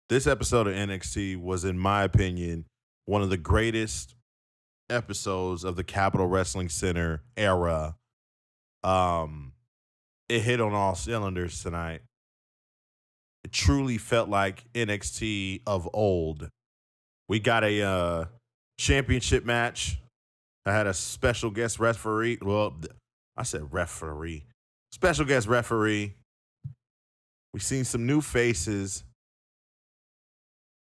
This episode of NXT was, in my opinion, one of the greatest episodes of the Capital Wrestling Center era. Um, it hit on all cylinders tonight. It truly felt like NXT of old. We got a championship match. I had a special guest referee. Well, I said referee. Special guest referee. We've seen some new faces.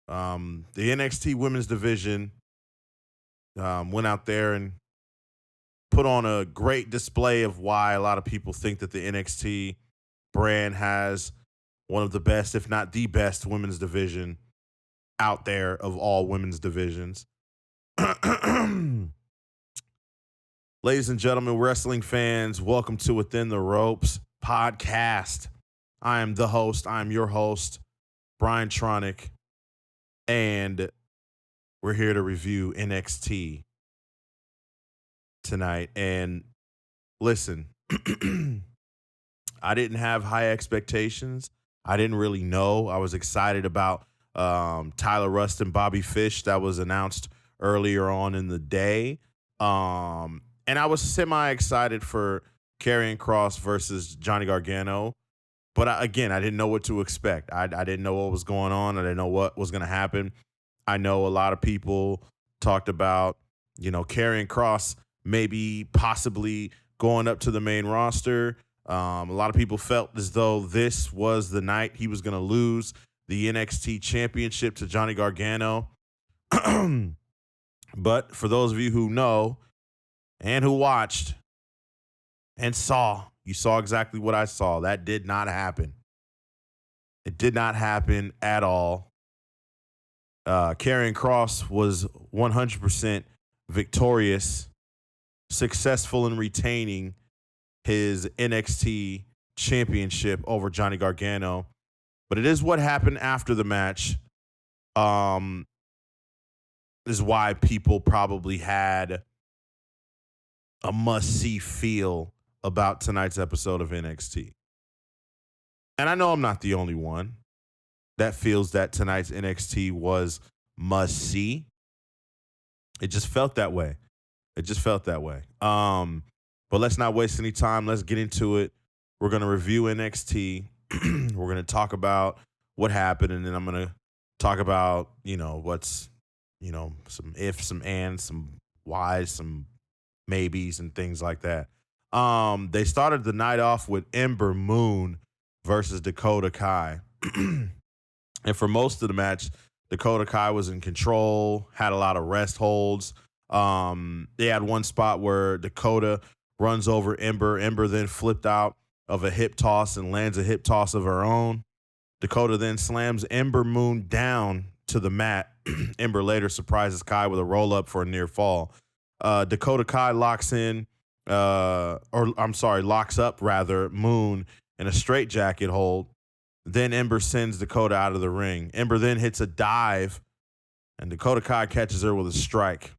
The NXT women's division went out there and put on a great display of why a lot of people think that the NXT brand has one of the best, if not the best, women's division out there of all women's divisions. Ladies and gentlemen, wrestling fans, welcome to Within the Ropes podcast. I am the host. I'm your host, Brian Tronick, and we're here to review NXT tonight. And listen, I didn't have high expectations. I didn't really know. I was excited about Tyler Rust and Bobby Fish that was announced earlier on in the day. And I was semi-excited for Karrion Kross versus Johnny Gargano. But I didn't know what to expect. I didn't know what was going on. I didn't know what was going to happen. I know a lot of people talked about, Karrion Kross maybe possibly going up to the main roster. A lot of people felt as though this was the night he was going to lose the NXT Championship to Johnny Gargano. But for those of you who know and who watched and saw, you saw exactly what I saw. That did not happen. It did not happen at all. Karrion Kross was 100% victorious, successful in retaining his NXT championship over Johnny Gargano. But it is what happened after the match. Is why people probably had a must-see feel about tonight's episode of NXT. And I know I'm not the only one that feels that tonight's NXT was must-see. It just felt that way. But let's not waste any time. Let's get into it. We're going to review NXT. We're going to talk about what happened, and then I'm going to talk about, what's, some ifs, some ands, some whys, some maybes, and things like that. They started the night off with Ember Moon versus Dakota Kai. And for most of the match, Dakota Kai was in control, had a lot of rest holds. They had one spot where Dakota runs over Ember. Ember then flipped out of a hip toss and lands a hip toss of her own. Dakota then slams Ember Moon down to the mat. Ember later surprises Kai with a roll-up for a near fall. Dakota Kai locks up Moon in a straitjacket hold. Then Ember sends Dakota out of the ring. Ember then hits a dive, and Dakota Kai catches her with a strike.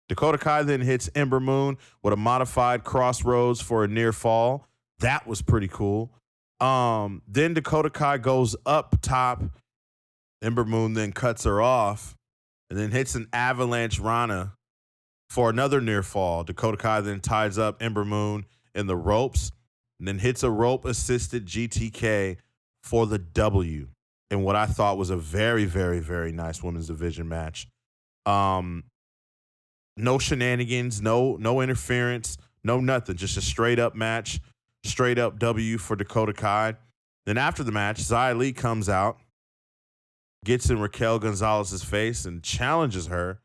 Dakota Kai then hits Ember Moon with a modified crossroads for a near fall. That was pretty cool. Then Dakota Kai goes up top. Ember Moon then cuts her off and then hits an avalanche Rana for another near fall. Dakota Kai then ties up Ember Moon in the ropes and then hits a rope-assisted GTK for the W in what I thought was a very, very, very nice women's division match. No shenanigans, no interference, no nothing. Just a straight-up match, straight-up W for Dakota Kai. Then after the match, Xia Li comes out, gets in Raquel Gonzalez's face, and challenges her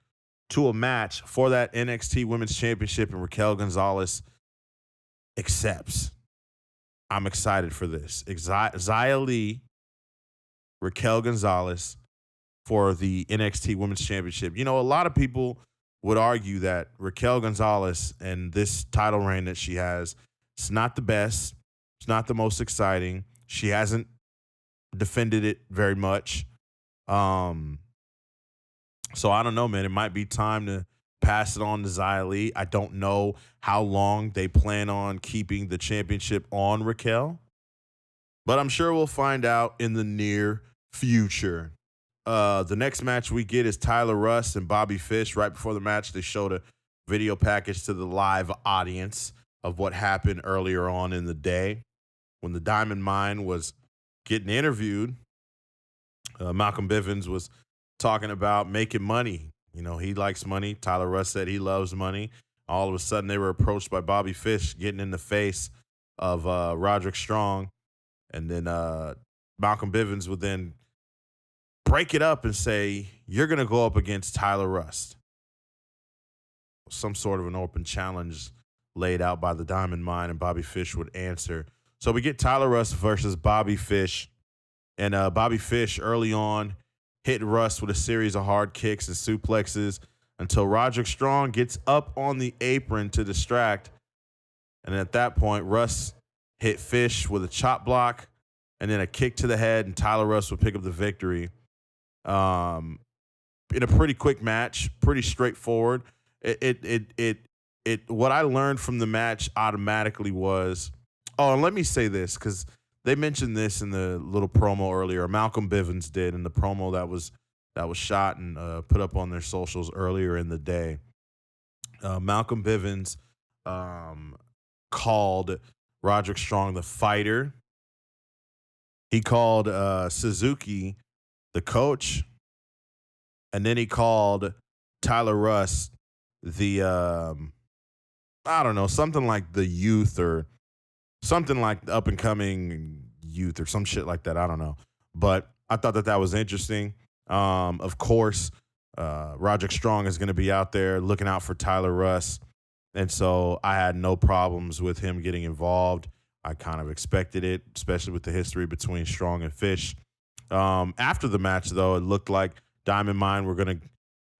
to a match for that NXT Women's Championship, and Raquel Gonzalez accepts. I'm excited for this. Xia Li, Raquel Gonzalez for the NXT Women's Championship. A lot of people would argue that Raquel Gonzalez and this title reign that she has, it's not the best. It's not the most exciting. She hasn't defended it very much. So I don't know, man. It might be time to pass it on to Xia Li. I don't know how long they plan on keeping the championship on Raquel, but I'm sure we'll find out in the near future. The next match we get is Tyler Rust and Bobby Fish. Right before the match, they showed a video package to the live audience of what happened earlier on in the day when the Diamond Mine was getting interviewed. Malcolm Bivens was talking about making money. You know, he likes money. Tyler Rust said he loves money. All of a sudden, they were approached by Bobby Fish getting in the face of Roderick Strong. And then Malcolm Bivens would then break it up and say, you're going to go up against Tyler Rust. Some sort of an open challenge laid out by the Diamond Mine, and Bobby Fish would answer. So we get Tyler Rust versus Bobby Fish. And Bobby Fish early on hit Rust with a series of hard kicks and suplexes until Roderick Strong gets up on the apron to distract. And at that point, Rust hit Fish with a chop block and then a kick to the head, and Tyler Rust would pick up the victory. In a pretty quick match, pretty straightforward. What I learned from the match automatically was, and let me say this, because they mentioned this in the little promo earlier. Malcolm Bivens did in the promo that was shot and put up on their socials earlier in the day. Malcolm Bivens called Roderick Strong the fighter. He called Suzuki the coach. And then he called Tyler Rust the, I don't know, something like the youth or something like up and coming youth or some shit like that. I don't know. But I thought that was interesting. Of course, Roderick Strong is going to be out there looking out for Tyler Rust. And so I had no problems with him getting involved. I kind of expected it, especially with the history between Strong and Fish. After the match, though, it looked like Diamond Mine were going to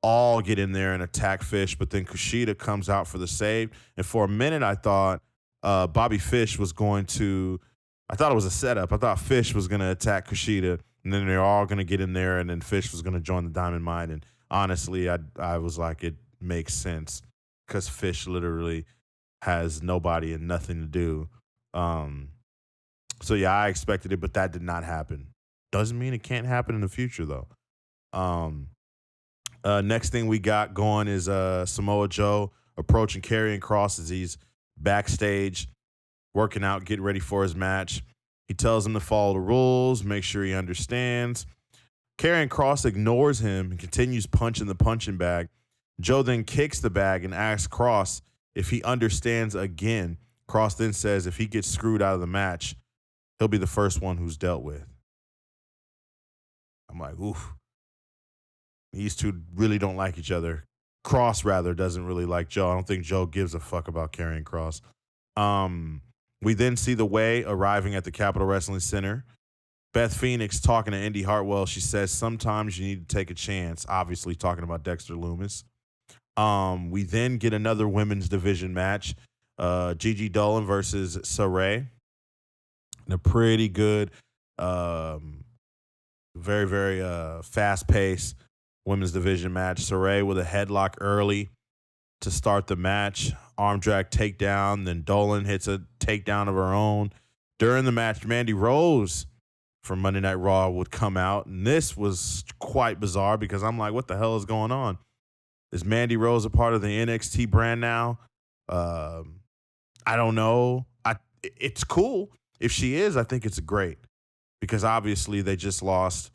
all get in there and attack Fish, but then Kushida comes out for the save. And for a minute, I thought Bobby Fish was going to, I thought it was a setup. I thought Fish was going to attack Kushida, and then they're all going to get in there, and then Fish was going to join the Diamond Mine. And honestly, I was like, it makes sense because Fish literally has nobody and nothing to do. So yeah, I expected it, but that did not happen. Doesn't mean it can't happen in the future, though. Next thing we got going is Samoa Joe approaching Karrion Kross as he's backstage working out, getting ready for his match. He tells him to follow the rules, make sure he understands. Karrion Kross ignores him and continues punching the punching bag. Joe then kicks the bag and asks Kross if he understands again. Kross then says if he gets screwed out of the match, he'll be the first one who's dealt with. I'm like, oof. These two really don't like each other. Kross, rather, doesn't really like Joe. I don't think Joe gives a fuck about Karrion Kross. We then see The Way arriving at the Capitol Wrestling Center. Beth Phoenix talking to Indy Hartwell. She says, sometimes you need to take a chance, obviously talking about Dexter Lumis. We then get another women's division match. Gigi Dolin versus Sarray. And a pretty good, very, very fast-paced women's division match. Sarray with a headlock early to start the match. Arm drag takedown. Then Dolin hits a takedown of her own. During the match, Mandy Rose from Monday Night Raw would come out. And this was quite bizarre because I'm like, what the hell is going on? Is Mandy Rose a part of the NXT brand now? I don't know. It's cool. If she is, I think it's great. Because obviously they just lost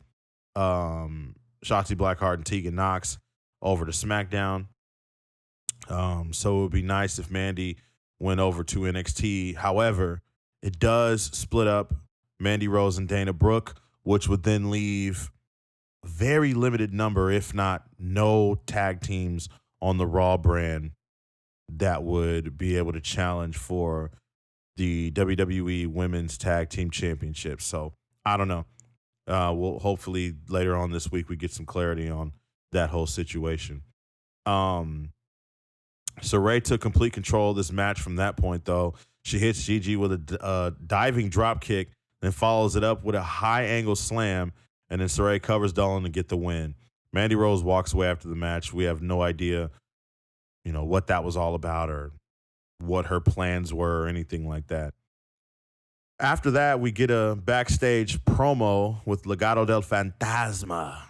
Shotzi Blackheart and Tegan Nox over to SmackDown. So it would be nice if Mandy went over to NXT. However, it does split up Mandy Rose and Dana Brooke, which would then leave a very limited number, if not no tag teams on the Raw brand that would be able to challenge for the WWE Women's Tag Team Championship. So I don't know. We'll hopefully later on this week we get some clarity on that whole situation. Sarray took complete control of this match from that point, though. She hits Gigi with a diving drop kick, then follows it up with a high angle slam, and then Sarray covers Dolin to get the win. Mandy Rose walks away after the match. We have no idea, what that was all about or what her plans were or anything like that. After that, we get a backstage promo with Legado del Fantasma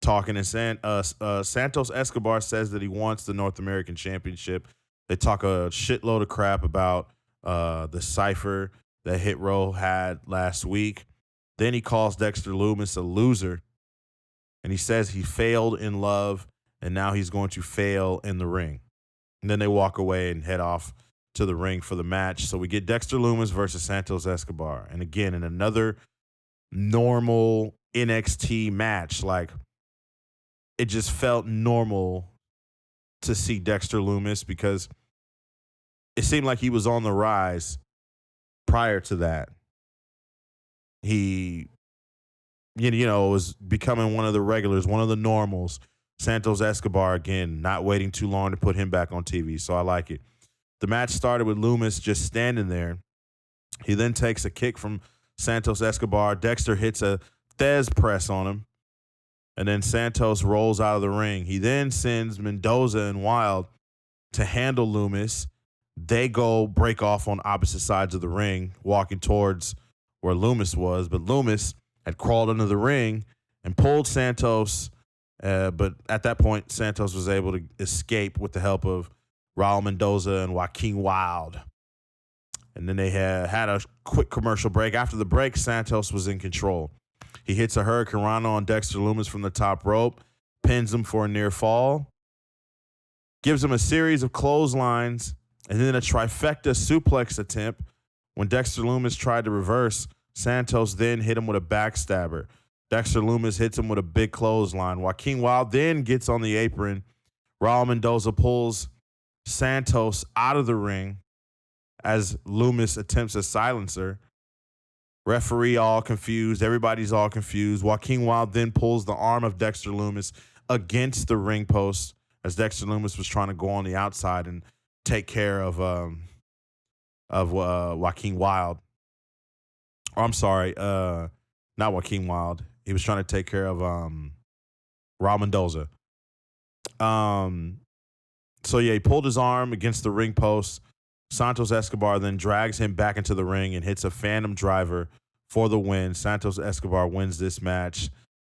talking, and Santos Escobar says that he wants the North American Championship. They talk a shitload of crap about the cipher that Hit Row had last week. Then he calls Dexter Lumis a loser, and he says he failed in love, and now he's going to fail in the ring. And then they walk away and head off to the ring for the match. So we get Dexter Lumis versus Santos Escobar. And again, in another normal NXT match, like, it just felt normal to see Dexter Lumis because it seemed like he was on the rise prior to that. He, was becoming one of the regulars, one of the normals. Santos Escobar, again, not waiting too long to put him back on TV, so I like it. The match started with Lumis just standing there. He then takes a kick from Santos Escobar. Dexter hits a Thez press on him. And then Santos rolls out of the ring. He then sends Mendoza and Wilde to handle Lumis. They go break off on opposite sides of the ring, walking towards where Lumis was. But Lumis had crawled under the ring and pulled Santos. But at that point, Santos was able to escape with the help of Raul Mendoza and Joaquin Wilde. And then they had a quick commercial break. After the break, Santos was in control. He hits a Hurricane Rana on Dexter Lumis from the top rope, pins him for a near fall, gives him a series of clotheslines, and then a trifecta suplex attempt. When Dexter Lumis tried to reverse, Santos then hit him with a backstabber. Dexter Lumis hits him with a big clothesline. Joaquin Wilde then gets on the apron. Raul Mendoza pulls Santos out of the ring as Lumis attempts a silencer. Referee all confused. Everybody's all confused. Joaquin Wilde then pulls the arm of Dexter Lumis against the ring post as Dexter Lumis was trying to go on the outside and take care of Joaquin Wilde. Oh, I'm sorry, not Joaquin Wilde. He was trying to take care of Raul Mendoza. So yeah, he pulled his arm against the ring post. Santos Escobar then drags him back into the ring and hits a Phantom Driver for the win. Santos Escobar wins this match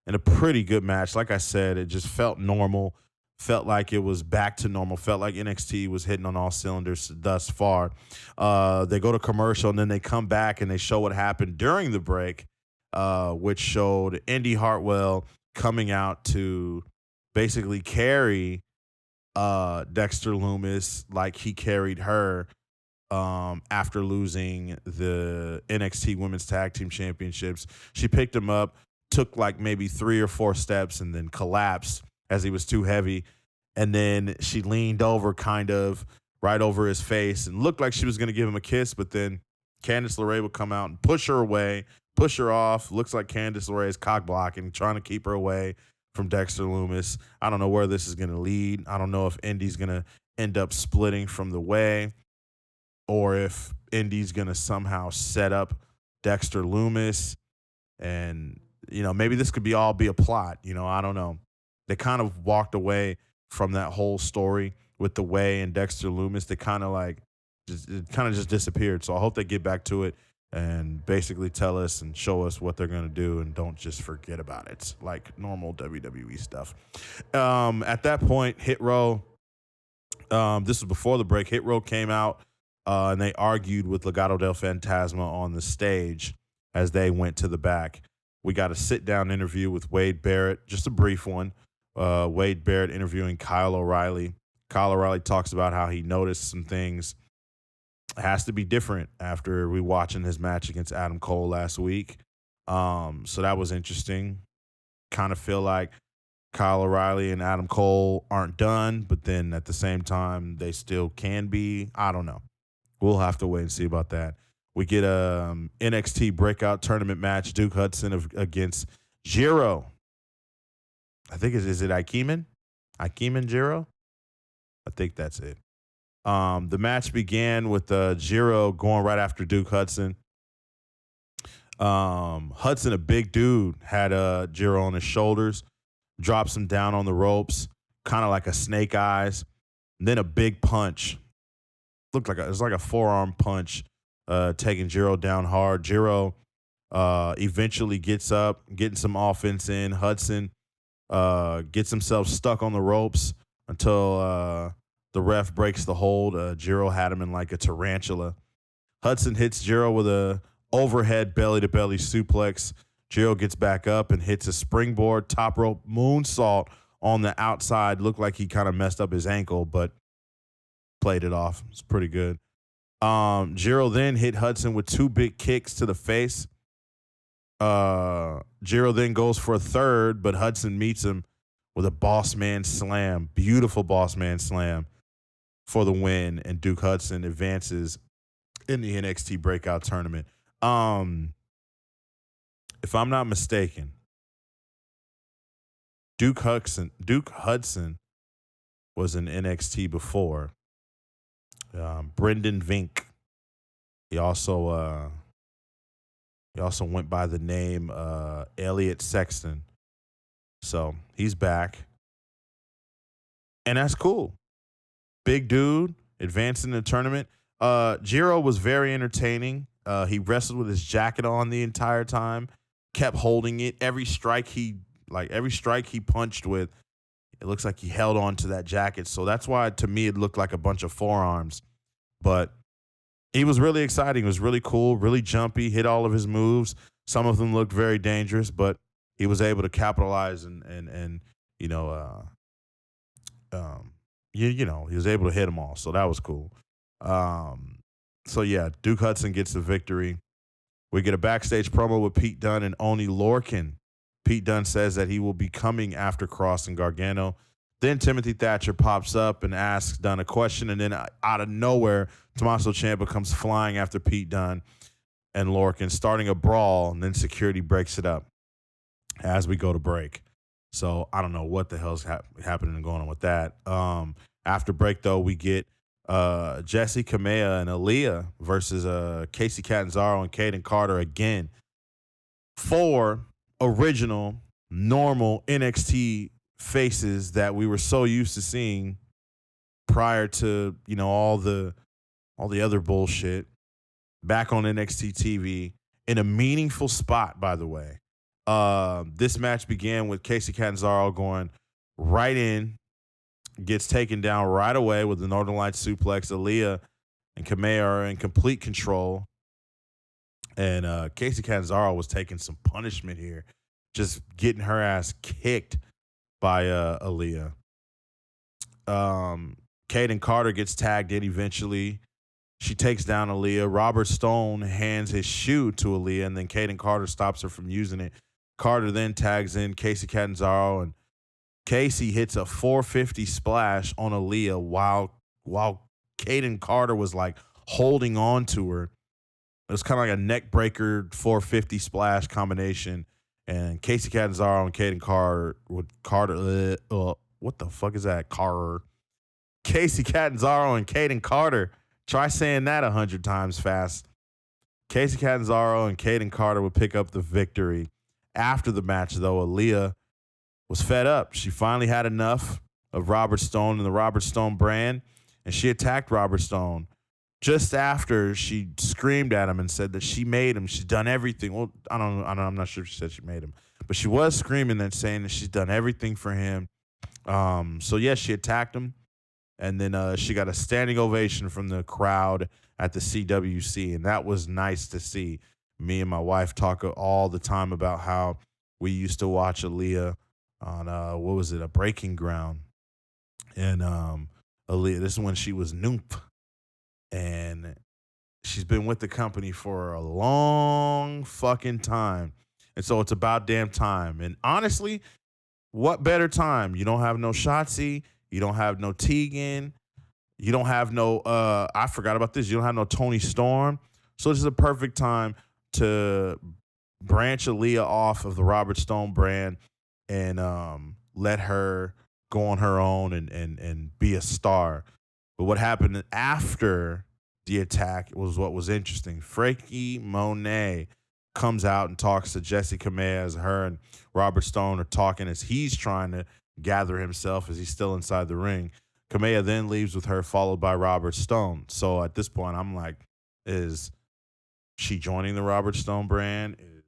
in a pretty good match. Like I said, it just felt normal, felt like it was back to normal, felt like NXT was hitting on all cylinders thus far. They go to commercial, and then they come back and they show what happened during the break, which showed Indy Hartwell coming out to basically carry Dexter Lumis like he carried her after losing the NXT Women's Tag Team Championships. She picked him up, took like maybe 3 or 4 steps, and then collapsed as he was too heavy. And then she leaned over kind of right over his face and looked like she was going to give him a kiss, but then Candice LeRae would come out and push her away, push her off. Looks like Candice LeRae is cock blocking, trying to keep her away from Dexter Lumis. I don't know where this is going to lead. I don't know if Indy's going to end up splitting from the way, or if Indy's going to somehow set up Dexter Lumis. And, maybe this could all be a plot. I don't know. They kind of walked away from that whole story with the Way and Dexter Lumis. They kind of just disappeared. So I hope they get back to it and basically tell us and show us what they're going to do and don't just forget about it like normal WWE stuff. At that point, Hit Row, this was before the break, Hit Row came out and they argued with Legado del Fantasma on the stage as they went to the back. We got a sit-down interview with Wade Barrett, just a brief one. Wade Barrett interviewing Kyle O'Reilly. Kyle O'Reilly talks about how he noticed some things has to be different after we watching his match against Adam Cole last week. So that was interesting. Kind of feel like Kyle O'Reilly and Adam Cole aren't done, but then at the same time, they still can be. I don't know. We'll have to wait and see about that. We get a NXT Breakout tournament match, Duke Hudson against Jiro. I think is it Ikemen? Ikemen Jiro? I think that's it. The match began with Jiro going right after Duke Hudson. Hudson, a big dude, had Jiro on his shoulders, drops him down on the ropes, kind of like a snake eyes, and then a big punch. It was like a forearm punch taking Jiro down hard. Jiro eventually gets up, getting some offense in. Hudson gets himself stuck on the ropes until the ref breaks the hold. Jiro had him in like a tarantula. Hudson hits Jiro with a overhead belly-to-belly suplex. Jiro gets back up and hits a springboard top rope moonsault on the outside. Looked like he kind of messed up his ankle, but played it off. It's pretty good. Jiro then hit Hudson with 2 big kicks to the face. Jiro then goes for a third, but Hudson meets him with a boss man slam. Beautiful boss man slam for the win, and Duke Hudson advances in the NXT Breakout tournament. If I'm not mistaken, Duke Hudson was in NXT before. Brendan Vink. He also went by the name Elliot Sexton. So he's back. And that's cool. Big dude advancing the tournament. Jiro was very entertaining. He wrestled with his jacket on the entire time, kept holding it. Every strike he punched with, it looks like he held on to that jacket. So that's why, to me, it looked like a bunch of forearms. But he was really exciting. It was really cool, really jumpy, hit all of his moves. Some of them looked very dangerous, but he was able to capitalize and he was able to hit them all. So that was cool. So yeah, Duke Hudson gets the victory. We get a backstage promo with Pete Dunne and Oney Lorcan. Pete Dunne says that he will be coming after Kross and Gargano. Then Timothy Thatcher pops up and asks Dunne a question, and then out of nowhere, Tommaso Ciampa comes flying after Pete Dunne and Lorcan, starting a brawl, and then security breaks it up as we go to break. So I don't know what the hell's happening and going on with that. After break, though, we get Jessie Kamea and Aaliyah versus Casey Catanzaro and Kaden Carter again. 4 original, normal NXT faces that we were so used to seeing prior to, all the other bullshit, back on NXT TV in a meaningful spot, by the way. This match began with Casey Catanzaro going right in, gets taken down right away with the Northern Lights suplex. Aaliyah and Kamea are in complete control. And Casey Catanzaro was taking some punishment here, just getting her ass kicked by Aaliyah. Kaden Carter gets tagged in eventually. She takes down Aaliyah. Robert Stone hands his shoe to Aaliyah, and then Kaden Carter stops her from using it. Carter then tags in Casey Catanzaro, and Casey hits a 450 splash on Aaliyah while Kaden Carter was like holding on to her. It was kind of like a neck breaker 450 splash combination. And Casey Catanzaro and Kaden Carter what the fuck is that? Casey Catanzaro and Kaden Carter. Try saying that 100 times fast. Casey Catanzaro and Kaden Carter would pick up the victory. After the match, though, Aaliyah was fed up. She finally had enough of Robert Stone and the Robert Stone brand, and she attacked Robert Stone just after she screamed at him and said that she made him. She's done everything. Well, I'm not sure if she said she made him, but she was screaming and saying that she's done everything for him. So yeah, she attacked him, and then she got a standing ovation from the crowd at the CWC, and that was nice to see. Me and my wife talk all the time about how we used to watch Aaliyah on a Breaking Ground, and Aaliyah. This is when she was Noomp. And she's been with the company for a long fucking time. And so it's about damn time. And honestly, what better time? You don't have no Shotzi. You don't have no Tegan. You don't have no, I forgot about this. You don't have no Tony Storm. So this is a perfect time to branch Aaliyah off of the Robert Stone brand and let her go on her own and be a star. But what happened after the attack was what was interesting. Frankie Monet comes out and talks to Jessie Kamea as her and Robert Stone are talking as he's trying to gather himself as he's still inside the ring. Kamea then leaves with her, followed by Robert Stone. So at this point, I'm like, is she joining the Robert Stone brand? Is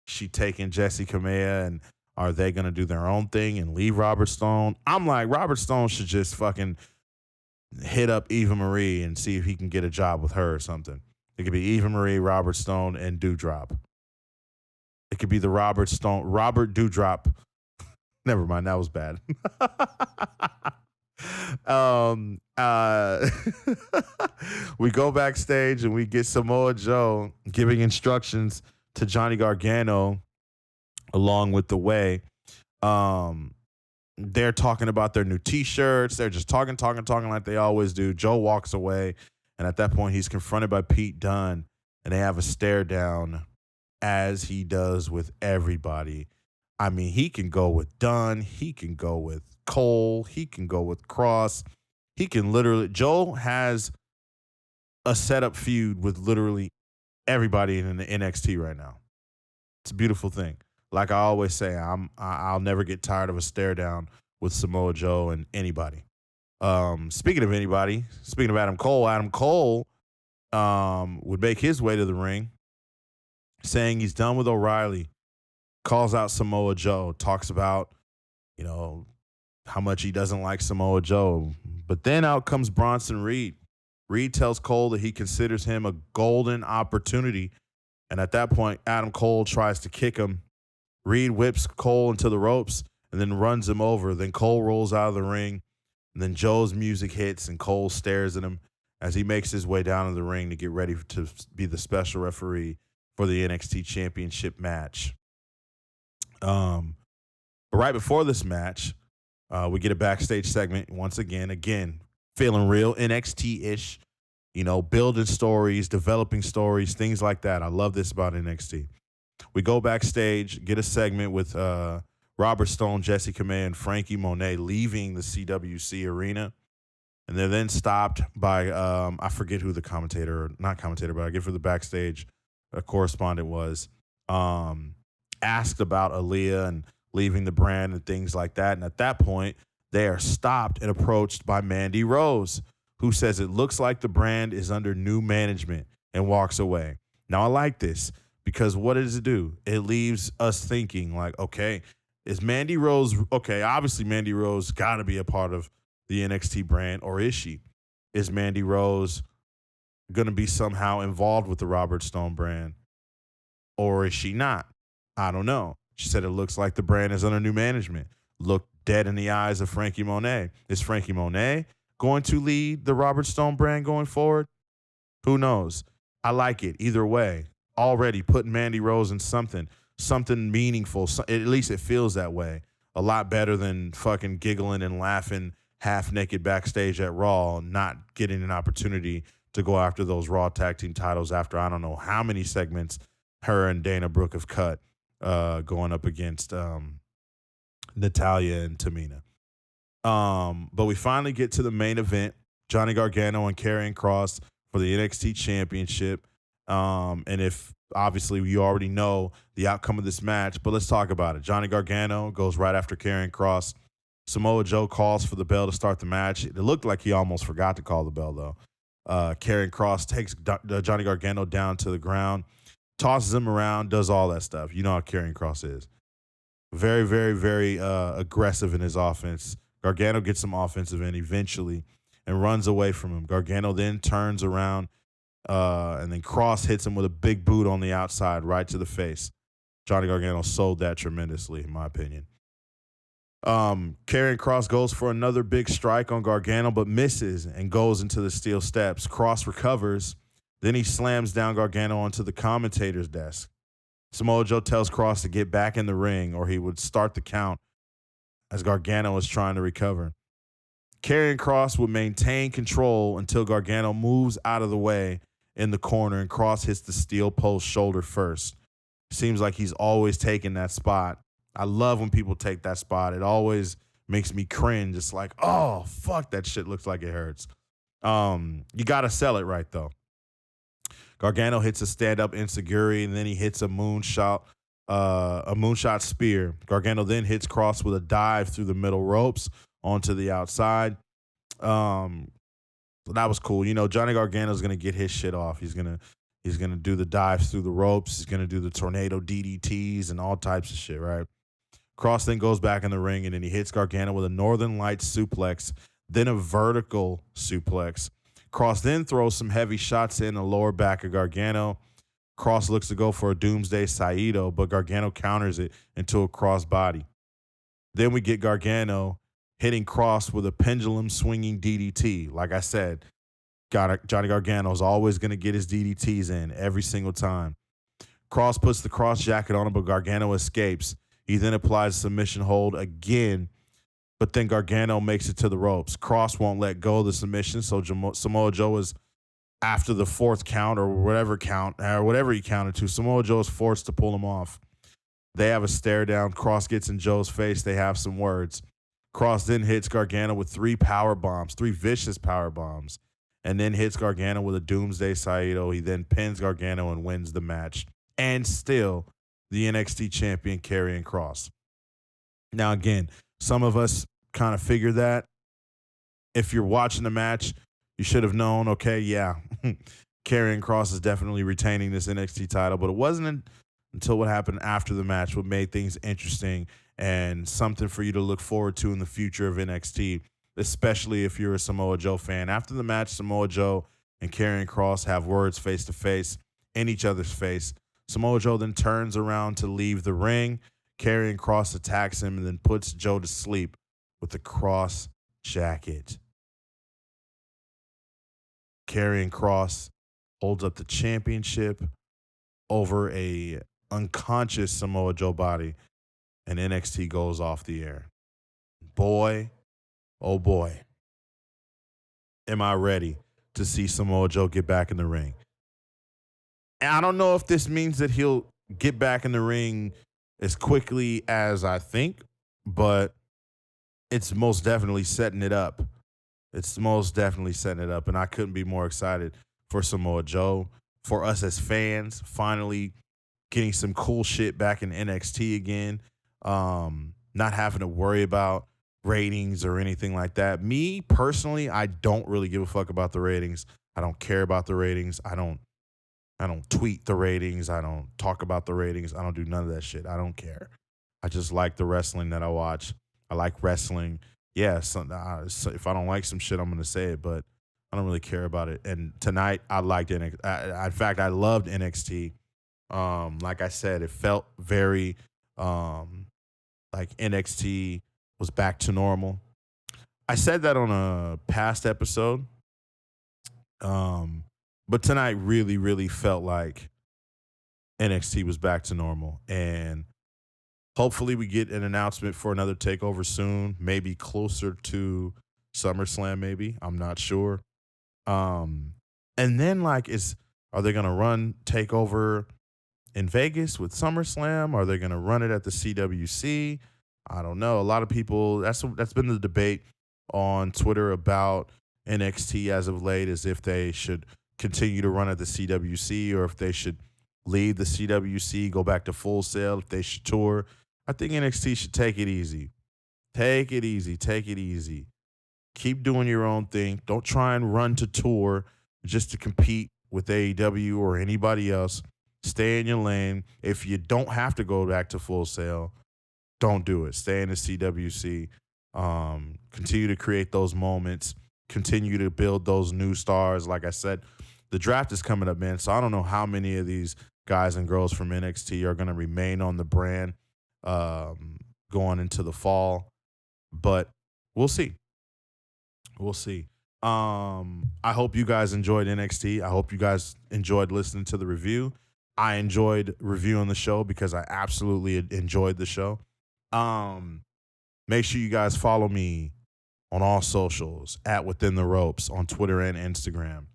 she taking Jessie Kamea, and are they going to do their own thing and leave Robert Stone? I'm like, Robert Stone should just fucking hit up Eva Marie and see if he can get a job with her or something. It could be Eva Marie, Robert Stone, and Doudrop. It could be the Robert Doudrop. Never mind, that was bad. We go backstage and we get Samoa Joe giving instructions to Johnny Gargano along with the Way. They're talking about their new T-shirts. They're just talking like they always do. Joe walks away, and at that point, he's confronted by Pete Dunne, and they have a stare down, as he does with everybody. I mean, he can go with Dunne. He can go with Cole. He can go with Kross. He can literally... Joe has a setup feud with literally everybody in the NXT right now. It's a beautiful thing. Like I always say, I'll never get tired of a stare down with Samoa Joe and anybody. Speaking of anybody, speaking of Adam Cole would make his way to the ring, saying he's done with O'Reilly, calls out Samoa Joe, talks about, how much he doesn't like Samoa Joe. But then out comes Bronson Reed. Reed tells Cole that he considers him a golden opportunity. And at that point, Adam Cole tries to kick him. Reed whips Cole into the ropes and then runs him over. Then Cole rolls out of the ring. And then Joe's music hits and Cole stares at him as he makes his way down to the ring to get ready to be the special referee for the NXT Championship match. But right before this match, we get a backstage segment once again, feeling real NXT-ish, building stories, developing stories, things like that. I love this about NXT. We go backstage, get a segment with Robert Stone, Jessie Kamea, and Frankie Monet leaving the CWC arena. And they're then stopped by, I forget who the not commentator, but I get for the backstage correspondent was, asked about Aaliyah and leaving the brand and things like that. And at that point, they are stopped and approached by Mandy Rose, who says it looks like the brand is under new management and walks away. Now, I like this because what does it do? It leaves us thinking like, okay, is Mandy Rose, obviously Mandy Rose got to be a part of the NXT brand, or is she? Is Mandy Rose going to be somehow involved with the Robert Stone brand, or is she not? I don't know. She said it looks like the brand is under new management. Look dead in the eyes of Frankie Monet. Is Frankie Monet going to lead the Robert Stone brand going forward? Who knows? I like it either way. Already putting Mandy Rose in something meaningful. At least it feels that way. A lot better than fucking giggling and laughing half naked backstage at Raw, not getting an opportunity to go after those Raw tag team titles after I don't know how many segments her and Dana Brooke have cut. Going up against Natalya and Tamina. But we finally get to the main event, Johnny Gargano and Karrion Kross for the NXT Championship. And if obviously you already know the outcome of this match, but let's talk about it. Johnny Gargano goes right after Karrion Kross. Samoa Joe calls for the bell to start the match. It looked like he almost forgot to call the bell, though. Karrion Kross takes Johnny Gargano down to the ground, tosses him around, does all that stuff. You know how Karrion Kross is. Very, very, very aggressive in his offense. Gargano gets some offensive in eventually and runs away from him. Gargano then turns around and then Kross hits him with a big boot on the outside right to the face. Johnny Gargano sold that tremendously, in my opinion. Karrion Kross goes for another big strike on Gargano, but misses and goes into the steel steps. Kross recovers. Then he slams down Gargano onto the commentator's desk. Samoa Joe tells Kross to get back in the ring or he would start the count as Gargano is trying to recover. Karrion Kross would maintain control until Gargano moves out of the way in the corner and Kross hits the steel post shoulder first. Seems like he's always taking that spot. I love when people take that spot. It always makes me cringe. It's like, oh, fuck, that shit looks like it hurts. You got to sell it right, though. Gargano hits a stand-up enziguri, and then he hits a moonshot spear. Gargano then hits Kross with a dive through the middle ropes onto the outside. So that was cool. Johnny Gargano's going to get his shit off. He's going to He's going to do the dives through the ropes. He's going to do the tornado DDTs and all types of shit, right? Kross then goes back in the ring, and then he hits Gargano with a Northern Lights suplex, then a vertical suplex. Kross then throws some heavy shots in the lower back of Gargano. Kross looks to go for a Doomsday Saito, but Gargano counters it into a crossbody. Then we get Gargano hitting Kross with a pendulum swinging DDT. Like I said, Johnny Gargano is always going to get his DDTs in every single time. Kross puts the cross jacket on him, but Gargano escapes. He then applies a submission hold again, but then Gargano makes it to the ropes. Kross won't let go of the submission, so Samoa Joe is, after the fourth count or whatever he counted to, Samoa Joe is forced to pull him off. They have a stare down. Kross gets in Joe's face. They have some words. Kross then hits Gargano with three vicious power bombs, and then hits Gargano with a Doomsday Saito. He then pins Gargano and wins the match. And still, the NXT Champion Karrion Kross. Now, again, some of us kind of figured that. If you're watching the match, you should have known, okay, yeah, Karrion Kross is definitely retaining this NXT title, but it wasn't until what happened after the match what made things interesting and something for you to look forward to in the future of NXT, especially if you're a Samoa Joe fan. After the match, Samoa Joe and Karrion Kross have words face-to-face in each other's face. Samoa Joe then turns around to leave the ring. Karrion Kross attacks him and then puts Joe to sleep with the cross jacket. Karrion Kross holds up the championship over a unconscious Samoa Joe body, and NXT goes off the air. Boy, oh boy, am I ready to see Samoa Joe get back in the ring. And I don't know if this means that he'll get back in the ring as quickly as I think, but it's most definitely setting it up. And I couldn't be more excited for Samoa Joe, for us as fans, finally getting some cool shit back in NXT again. Not having to worry about ratings or anything like that. Me, personally, I don't really give a fuck about the ratings. I don't care about the ratings. I don't tweet the ratings. I don't talk about the ratings. I don't do none of that shit. I don't care. I just like the wrestling that I watch. I like wrestling. Yeah, so if I don't like some shit, I'm going to say it, but I don't really care about it. And tonight, I liked NXT. In fact, I loved NXT. Like I said, it felt very like NXT was back to normal. I said that on a past episode. But tonight really, really felt like NXT was back to normal. And hopefully we get an announcement for another takeover soon, maybe closer to SummerSlam, maybe. I'm not sure. And then, like, are they going to run takeover in Vegas with SummerSlam? Are they going to run it at the CWC? I don't know. A lot of people, that's been the debate on Twitter about NXT as of late, is if they should continue to run at the CWC or if they should leave the CWC, go back to Full Sail, if they should tour. I think NXT should take it easy. Take it easy. Keep doing your own thing. Don't try and run to tour just to compete with AEW or anybody else. Stay in your lane. If you don't have to go back to Full Sail, don't do it. Stay in the CWC. Continue to create those moments. Continue to build those new stars. Like I said, the draft is coming up, man. So I don't know how many of these guys and girls from NXT are going to remain on the brand going into the fall. But we'll see. I hope you guys enjoyed NXT. I hope you guys enjoyed listening to the review. I enjoyed reviewing the show because I absolutely enjoyed the show. Make sure you guys follow me on all socials at Within the Ropes on Twitter and Instagram.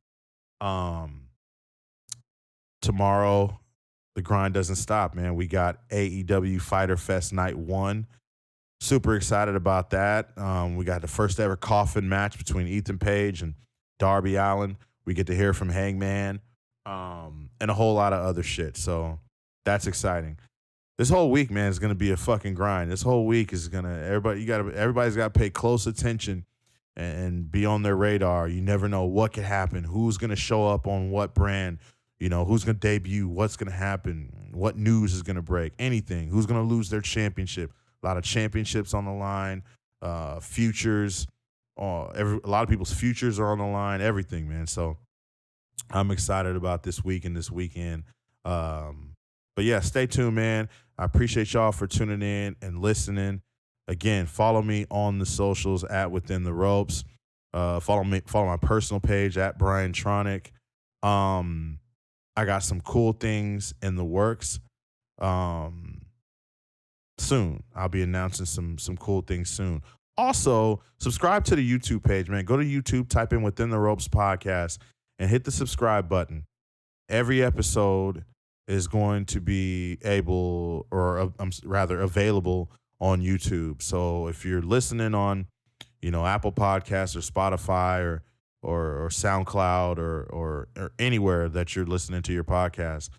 Tomorrow, the grind doesn't stop, man. We got AEW Fyter Fest Night 1. Super excited about that. We got the first ever coffin match between Ethan Page and Darby Allin. We get to hear from Hangman and a whole lot of other shit. So that's exciting. This whole week, man, is going to be a fucking grind. This whole week is going to, everybody's got to pay close attention and be on their radar. You never know what could happen, who's going to show up on what brand. You know, who's going to debut, what's going to happen, what news is going to break, anything. Who's going to lose their championship. A lot of championships on the line, futures. A lot of people's futures are on the line, everything, man. So I'm excited about this week and this weekend. But yeah, stay tuned, man. I appreciate y'all for tuning in and listening. Again, follow me on the socials at Within the Ropes. Follow my personal page at Brian Tronic. I got some cool things in the works. Soon. I'll be announcing some cool things soon. Also, subscribe to the YouTube page, man. Go to YouTube, type in Within the Ropes Podcast, and hit the subscribe button. Every episode is going to be available on YouTube. So if you're listening on, Apple Podcasts or Spotify or SoundCloud or anywhere that you're listening to your podcast,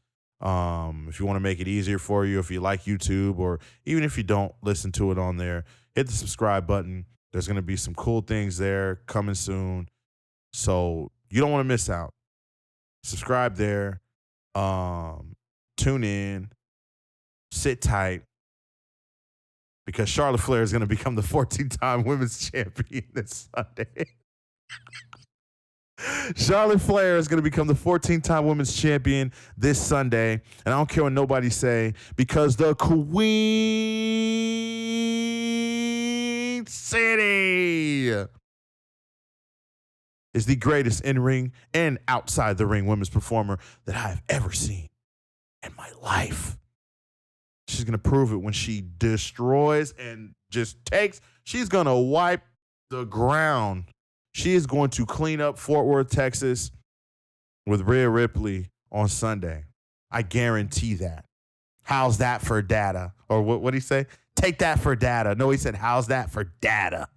if you want to make it easier for you, if you like YouTube, or even if you don't listen to it on there, hit the subscribe button. There's going to be some cool things there coming soon. So you don't want to miss out. Subscribe there. Tune in. Sit tight. Because Charlotte Flair is going to become the 14-time women's champion this Sunday. Charlotte Flair is going to become the 14-time women's champion this Sunday. And I don't care what nobody say, because the Queen City is the greatest in-ring and outside the ring women's performer that I have ever seen in my life. She's going to prove it when she destroys and just takes. She's going to wipe the ground. She is going to clean up Fort Worth, Texas with Rhea Ripley on Sunday. I guarantee that. How's that for data? Or what did he say? Take that for data. No, he said, how's that for data?